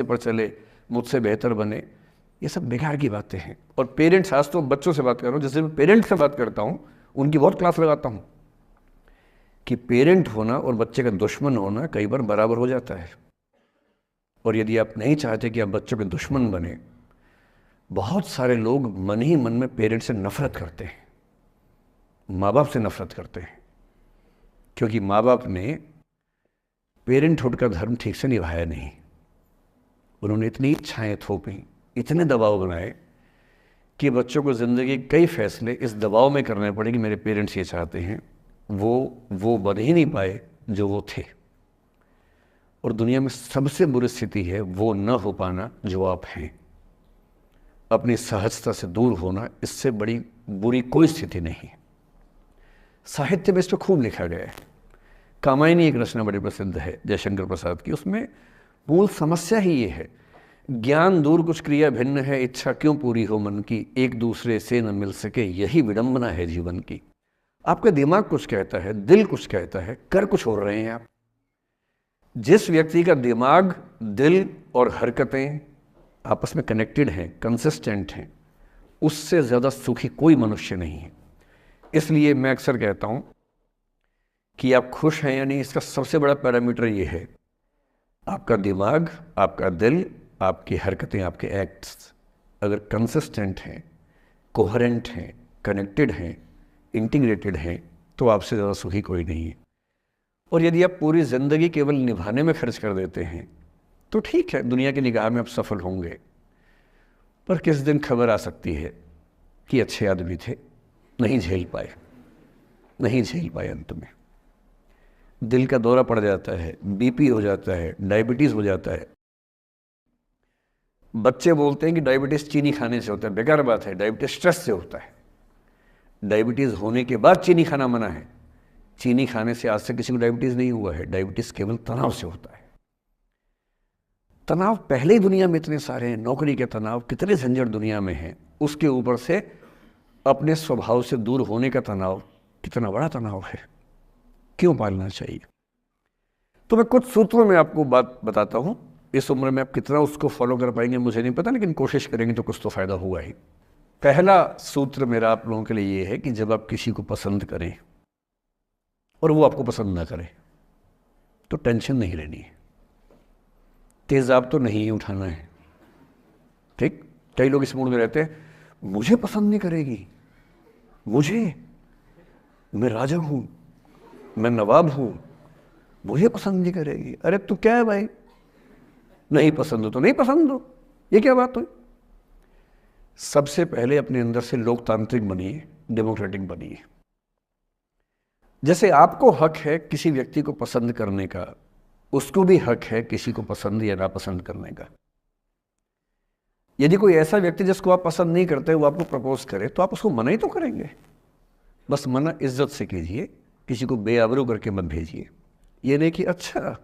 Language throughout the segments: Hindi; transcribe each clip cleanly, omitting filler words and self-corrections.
पर चले, मुझसे बेहतर बने, ये सब बेकार की बातें हैं। और पेरेंट्स, आज तो बच्चों से बात कर रहा हूँ, जैसे मैं पेरेंट्स से बात करता हूँ उनकी बहुत क्लास लगाता हूँ कि पेरेंट होना और बच्चे का दुश्मन होना कई बार बराबर हो जाता है। और यदि आप नहीं चाहते कि आप बच्चों के दुश्मन बने, बहुत सारे लोग मन ही मन में पेरेंट से नफरत करते हैं, माँ बाप से नफरत करते हैं, क्योंकि माँ बाप ने पेरेंटहुड का धर्म ठीक से निभाया नहीं। उन्होंने इतनी इच्छाएं थोपी, इतने दबाव बनाए कि बच्चों को ज़िंदगी के कई फैसले इस दबाव में करने पड़े कि मेरे पेरेंट्स ये चाहते हैं, वो बन ही नहीं पाए जो वो थे। और दुनिया में सबसे बुरी स्थिति है वो न हो पाना जो आप हैं। अपनी सहजता से दूर होना, इससे बड़ी बुरी कोई स्थिति नहीं। साहित्य में इस पर खूब लिखा गया है। कामायनी एक रचना बड़ी प्रसिद्ध है जयशंकर प्रसाद की, उसमें मूल समस्या ही ये है, ज्ञान दूर कुछ क्रिया भिन्न है, इच्छा क्यों पूरी हो मन की, एक दूसरे से न मिल सके यही विडंबना है जीवन की। आपका दिमाग कुछ कहता है, दिल कुछ कहता है, कर कुछ हो रहे हैं आप। जिस व्यक्ति का दिमाग, दिल और हरकतें आपस में कनेक्टेड हैं, कंसिस्टेंट हैं, उससे ज़्यादा सुखी कोई मनुष्य नहीं है। इसलिए मैं अक्सर कहता हूँ कि आप खुश हैं या नहीं, इसका सबसे बड़ा पैरामीटर ये है, आपका दिमाग, आपका दिल, आपकी हरकतें, आपके एक्ट्स अगर कंसिस्टेंट हैं, कोहेरेंट हैं, कनेक्टेड हैं, इंटीग्रेटेड हैं, तो आपसे ज़्यादा सुखी कोई नहीं है। और यदि आप पूरी ज़िंदगी केवल निभाने में खर्च कर देते हैं तो ठीक है, दुनिया की निगाह में आप सफल होंगे, पर किस दिन खबर आ सकती है कि अच्छे आदमी थे, नहीं झेल पाए, नहीं झेल पाए, अंत में दिल का दौरा पड़ जाता है, बीपी हो जाता है, डायबिटीज़ हो जाता है। बच्चे बोलते हैं कि डायबिटीज़ चीनी खाने से होता है, बेकार बात है, डायबिटीज़ स्ट्रेस से होता है। डायबिटीज़ होने के बाद चीनी खाना मना है। चीनी खाने से आज तक किसी को डायबिटीज़ नहीं हुआ है। डायबिटीज़ केवल तनाव से होता है। तनाव पहले ही दुनिया में इतने सारे हैं, नौकरी के तनाव, कितने झंझट दुनिया में हैं, उसके ऊपर से अपने स्वभाव से दूर होने का तनाव, कितना बड़ा तनाव है, क्यों पालना चाहिए। तो मैं कुछ सूत्रों में आपको बात बताता हूँ। इस उम्र में आप कितना उसको फॉलो कर पाएंगे मुझे नहीं पता, लेकिन कोशिश करेंगे तो कुछ तो फ़ायदा हुआ ही। पहला सूत्र मेरा आप लोगों के लिए ये है कि जब आप किसी को पसंद करें और वो आपको पसंद ना करे तो टेंशन नहीं लेनी है, तेज़ाब तो नहीं उठाना है। ठीक, कई लोग इस मूड में रहते हैं, मुझे पसंद नहीं करेगी, मैं राजा हूं, मैं नवाब हूं, मुझे पसंद नहीं करेगी। अरे तू क्या है भाई, नहीं पसंद हो तो नहीं पसंद हो, ये क्या बात हुई। सबसे पहले अपने अंदर से लोकतांत्रिक बनिए, डेमोक्रेटिक बनिए। जैसे आपको हक है किसी व्यक्ति को पसंद करने का, उसको भी हक है किसी को पसंद या नापसंद करने का। यदि कोई ऐसा व्यक्ति जिसको आप पसंद नहीं करते वो आपको प्रपोज करे तो आप उसको मना ही तो करेंगे। बस मना इज्जत से कीजिए, किसी को बेआबरू करके मत भेजिए। ये नहीं कि अच्छा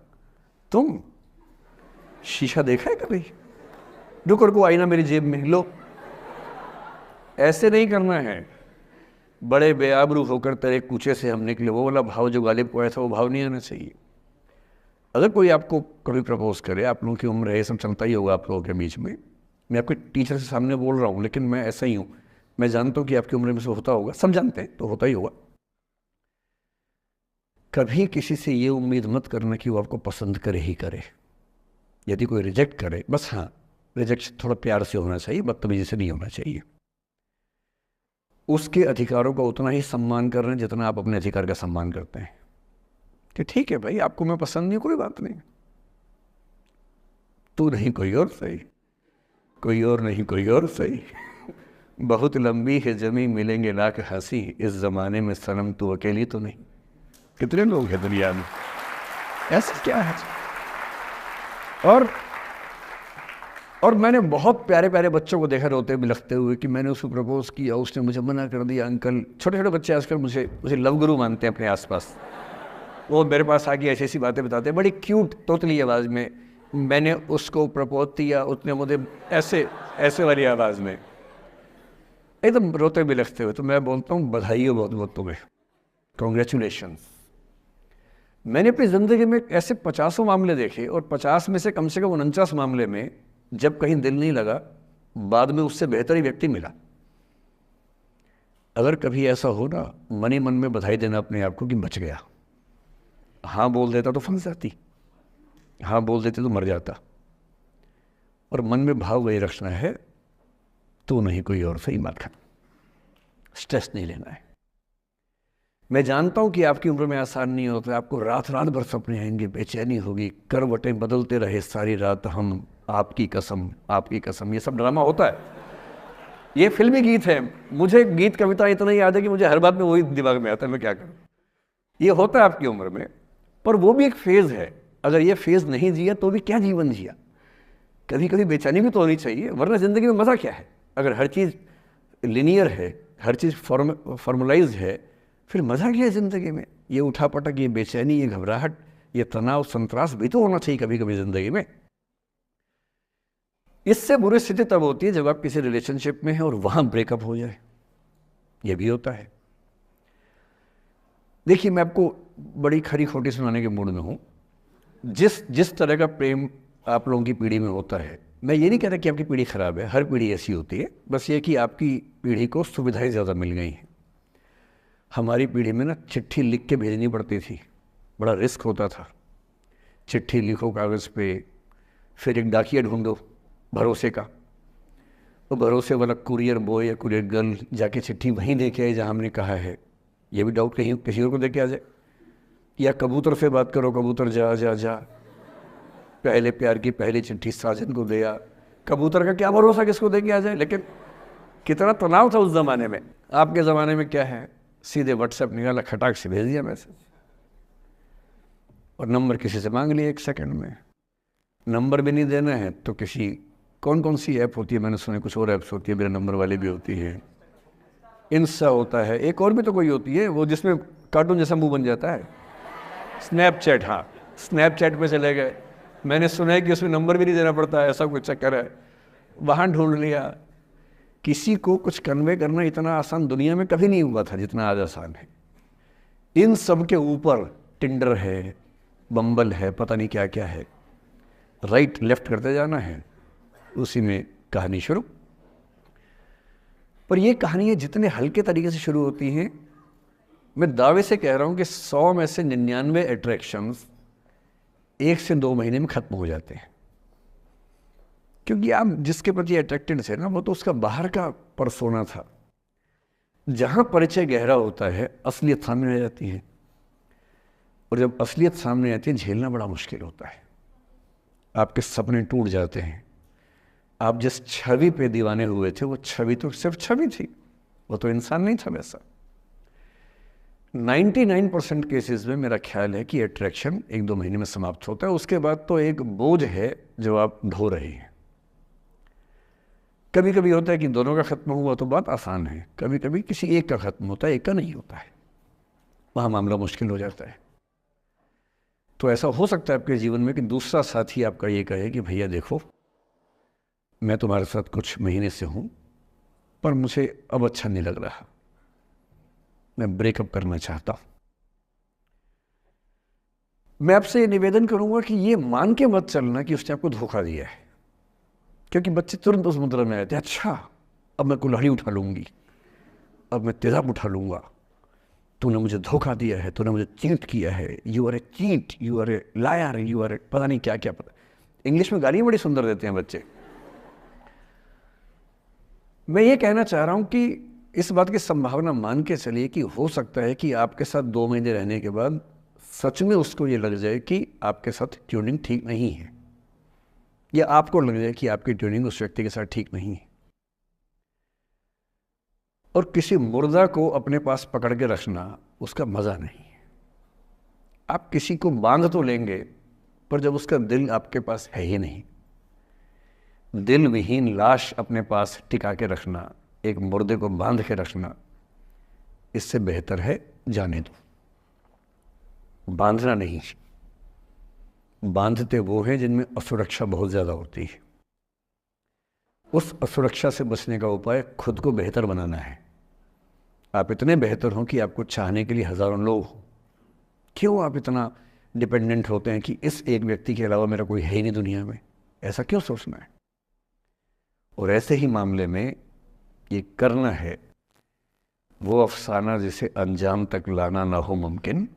तुम शीशा देखा है कभी, रुको रुको आईना मेरी जेब में लो, ऐसे नहीं करना है। बड़े बेआबरू होकर तेरे कूचे से हम निकले, वो वाला भाव जो गालिब को आया था वो भाव नहीं आना चाहिए। अगर कोई आपको कभी प्रपोज करे, आप लोगों की उम्र है, ये सब चलता ही होगा आप लोगों के बीच में, मैं आपके टीचर से सामने बोल रहा हूँ, लेकिन मैं ऐसा ही हूँ, मैं जानता हूँ कि आपकी उम्र में से होता होगा, सब जानते हैं तो होता ही होगा। कभी किसी से ये उम्मीद मत करना कि वो आपको पसंद करे ही करे। यदि कोई रिजेक्ट करे, बस हाँ, रिजेक्शन थोड़ा प्यार से होना चाहिए, बदतमीजी से नहीं होना चाहिए। उसके अधिकारों का उतना ही सम्मान कर रहे हैं जितना आप अपने अधिकार का सम्मान करते हैं कि ठीक है भाई, आपको मैं पसंद नहीं, कोई बात नहीं, तू नहीं कोई और सही, कोई और नहीं कोई और सही, बहुत लंबी है जमी मिलेंगे लाख हंसी, इस जमाने में सनम तू अकेली तो नहीं। कितने लोग हैं दुनिया में, ऐसा क्या है। और मैंने बहुत प्यारे प्यारे बच्चों को देखा रोते बिलखते हुए कि मैंने उसको प्रपोज किया, उसने मुझे मना कर दिया। अंकल, छोटे छोटे बच्चे आजकल मुझे लव गुरु मानते हैं अपने आसपास। वो मेरे पास आके ऐसी ऐसी बातें बताते हैं, बड़ी क्यूट तोतली आवाज़ में, मैंने उसको प्रपोज किया, उसने मुझे ऐसे वाली आवाज़ में एकदम रोते बिलखते हुए। तो मैं बोलता हूँ बधाई हो बहुत बहुत तुम्हें, कॉन्ग्रेचुलेशन। मैंने अपनी ज़िंदगी में ऐसे 50 मामले देखे और 50 में से कम 49 मामले में जब कहीं दिल नहीं लगा, बाद में उससे बेहतर ही व्यक्ति मिला। अगर कभी ऐसा हो ना, मन ही मन में बधाई देना अपने आप को कि बच गया। हाँ बोल देता तो फंस जाती, हाँ बोल देते तो मर जाता। और मन में भाव वही रखना है, तो नहीं कोई और सही बात करना, स्ट्रेस नहीं लेना है। मैं जानता हूं कि आपकी उम्र में आसान नहीं होता, आपको रात रात भर सपने आएंगे, बेचैनी होगी, करवटें बदलते रहे सारी रात हम, आपकी कसम आपकी कसम, ये सब ड्रामा होता है। ये फिल्मी गीत है, मुझे गीत कविता इतना ही याद है कि मुझे हर बात में वही दिमाग में आता है, मैं क्या करूं। ये होता है आपकी उम्र में, पर वो भी एक फेज़ है। अगर ये फेज़ नहीं जिया तो भी क्या जीवन जिया। कभी कभी बेचैनी भी तो होनी चाहिए, वरना ज़िंदगी में मज़ा क्या है। अगर हर चीज़ लिनियर है, हर चीज़ फॉर्मुलाइज है, फिर मज़ा क्या है ज़िंदगी में। ये उठापटक, ये बेचैनी, ये घबराहट, ये तनाव, संतरास भी तो होना चाहिए कभी कभी ज़िंदगी में। इससे बुरी स्थिति तब होती है जब आप किसी रिलेशनशिप में हैं और वहाँ ब्रेकअप हो जाए, ये भी होता है। देखिए, मैं आपको बड़ी खरी खोटी सुनाने के मूड में हूँ। जिस तरह का प्रेम आप लोगों की पीढ़ी में होता है, मैं ये नहीं कहता कि आपकी पीढ़ी ख़राब है, हर पीढ़ी ऐसी होती है, बस ये कि आपकी पीढ़ी को सुविधाएं ज़्यादा मिल गई हैं। हमारी पीढ़ी में ना चिट्ठी लिख के भेजनी पड़ती थी, बड़ा रिस्क होता था। चिट्ठी लिखो कागज़ पे, फिर एक डाकिया ढूंढो भरोसे का, तो भरोसे वाला कुरियर बॉय या कुरियर गर्ल जाके चिट्ठी वहीं दे के आए जहाँ हमने कहा है। ये भी डाउट कहीं किसी और को दे के आ जाए। या कबूतर से बात करो, कबूतर जा जा जा, पहले प्यार की पहली चिट्ठी साजन को दिया। कबूतर का क्या भरोसा किसको दे के आ जाए। लेकिन कितना तनाव था उस ज़माने में। आपके ज़माने में क्या है, सीधे व्हाट्सएप निकाला, खटाक से भेज दिया मैसेज, और नंबर किसी से मांग लिया 1 सेकंड में। नंबर भी नहीं देना है तो किसी, कौन सी ऐप होती है, मैंने सुना कुछ और ऐप्स होती है, मेरा नंबर वाली भी होती है, इंस्टा होता है, एक और भी तो कोई होती है वो जिसमें कार्टून जैसा मुंह बन जाता है, स्नैपचैट। हाँ, स्नैपचैट में चले गए, मैंने सुना है कि उसमें नंबर भी नहीं देना पड़ता है, ऐसा कुछ चक्कर है। वहाँ ढूंढ लिया। किसी को कुछ कन्वे करना इतना आसान दुनिया में कभी नहीं हुआ था जितना आज आसान है। इन सब के ऊपर टिंडर है, बम्बल है, पता नहीं क्या क्या है, राइट लेफ्ट करते जाना है, उसी में कहानी शुरू। पर ये कहानियाँ जितने हल्के तरीके से शुरू होती हैं, मैं दावे से कह रहा हूँ कि 100 में से 99 अट्रैक्शंस 1 से 2 महीने में ख़त्म हो जाते हैं। क्योंकि आप जिसके प्रति अट्रैक्टेड थे ना, वो तो उसका बाहर का परसोना था। जहाँ परिचय गहरा होता है, असलियत सामने आ जाती है, और जब असलियत सामने आती है झेलना बड़ा मुश्किल होता है। आपके सपने टूट जाते हैं। आप जिस छवि पे दीवाने हुए थे, वो छवि तो सिर्फ छवि थी, वो तो इंसान नहीं था वैसा। 99% केसेस में मेरा ख्याल है कि अट्रैक्शन 1-2 महीने में समाप्त होता है। उसके बाद तो एक बोझ है जो आप ढो रहे हैं। कभी कभी होता है कि दोनों का खत्म हुआ तो बात आसान है, कभी कभी किसी एक का खत्म होता है, एक का नहीं होता है, वहाँ मामला मुश्किल हो जाता है। तो ऐसा हो सकता है आपके जीवन में कि दूसरा साथी आपका ये कहे कि भैया देखो, मैं तुम्हारे साथ कुछ महीने से हूँ, पर मुझे अब अच्छा नहीं लग रहा, मैं ब्रेकअप करना चाहता हूँ। मैं आपसे ये निवेदन करूँगा कि ये मान के मत चलना कि उसने आपको धोखा दिया है, क्योंकि बच्चे तुरंत उस मुद्रा में आते हैं, अच्छा अब मैं कुल्हाड़ी उठा लूँगी, अब मैं तेज़ाब उठा लूँगा, तूने मुझे धोखा दिया है, तूने मुझे चीट किया है, you are a cheat, you are a liar, you are a पता नहीं क्या क्या। पता, इंग्लिश में गालियाँ बड़ी सुंदर देते हैं बच्चे। मैं ये कहना चाह रहा हूँ कि इस बात की संभावना मान के चलिए कि हो सकता है कि आपके साथ 2 महीने रहने के बाद सच में उसको ये लग जाए कि आपके साथ ट्यूनिंग ठीक नहीं है, या आपको लग जाए कि आपकी ट्यूनिंग उस व्यक्ति के साथ ठीक नहीं है। और किसी मुर्दा को अपने पास पकड़ के रखना उसका मज़ा नहीं है। आप किसी को बांध तो लेंगे, पर जब उसका दिल आपके पास है ही नहीं, दिल विहीन लाश अपने पास टिका के रखना, एक मुर्दे को बांध के रखना, इससे बेहतर है जाने दो। बांधना नहीं, बांधते वो हैं जिनमें असुरक्षा बहुत ज़्यादा होती है। उस असुरक्षा से बचने का उपाय खुद को बेहतर बनाना है। आप इतने बेहतर हों कि आपको चाहने के लिए हज़ारों लोग हों। क्यों आप इतना डिपेंडेंट होते हैं कि इस एक व्यक्ति के अलावा मेरा कोई है ही नहीं दुनिया में, ऐसा क्यों सोचना है। और ऐसे ही मामले में ये करना है वो अफसाना जिसे अंजाम तक लाना ना हो मुमकिन,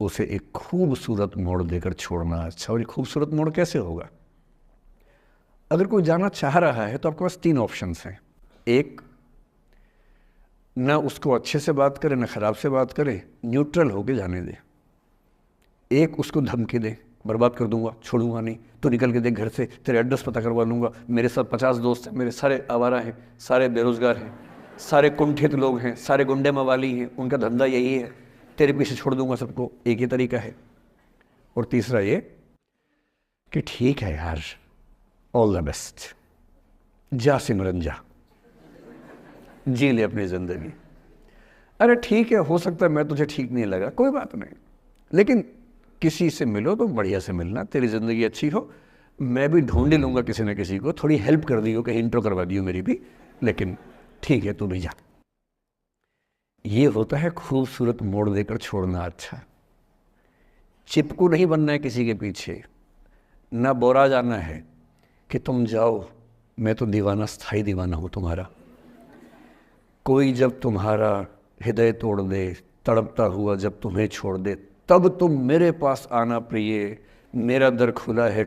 उसे एक खूबसूरत मोड़ देकर छोड़ना अच्छा। और ये खूबसूरत मोड़ कैसे होगा? अगर कोई जाना चाह रहा है तो आपके पास 3 ऑप्शंस हैं। एक, ना उसको अच्छे से बात करे ना ख़राब से बात करे, न्यूट्रल होके जाने दे। एक, उसको धमकी दे, बर्बाद कर दूंगा, छोड़ूंगा नहीं, तो निकल के देख घर से, तेरे एड्रेस पता करवा लूँगा, मेरे साथ 50 दोस्त हैं, मेरे सारे आवारा हैं, सारे बेरोज़गार हैं, सारे कुंठित लोग हैं, सारे गुंडे मवाली हैं, उनका धंधा यही है, तेरे पीछे छोड़ दूंगा सबको। एक ये तरीका है। और तीसरा ये कि ठीक है यार, ऑल द बेस्ट, जा सिमरन जा, जी ले अपनी ज़िंदगी। अरे ठीक है, हो सकता है मैं तुझे ठीक नहीं लगा, कोई बात नहीं, लेकिन किसी से मिलो तो बढ़िया से मिलना, तेरी ज़िंदगी अच्छी हो, मैं भी ढूंढ ही लूँगा किसी न किसी को, थोड़ी हेल्प कर दियो, कहीं इंट्रो करवा दियो मेरी भी, लेकिन ठीक है तू भी जा। ये होता है खूबसूरत मोड़ देकर छोड़ना अच्छा। चिपकू नहीं बनना है किसी के पीछे, ना बोरा जाना है कि तुम जाओ, मैं तो दीवाना, स्थाई दीवाना हूँ तुम्हारा। कोई जब तुम्हारा हृदय तोड़ दे, तड़पता हुआ जब तुम्हें छोड़ दे, तब तुम मेरे पास आना प्रिय, मेरा दर खुला है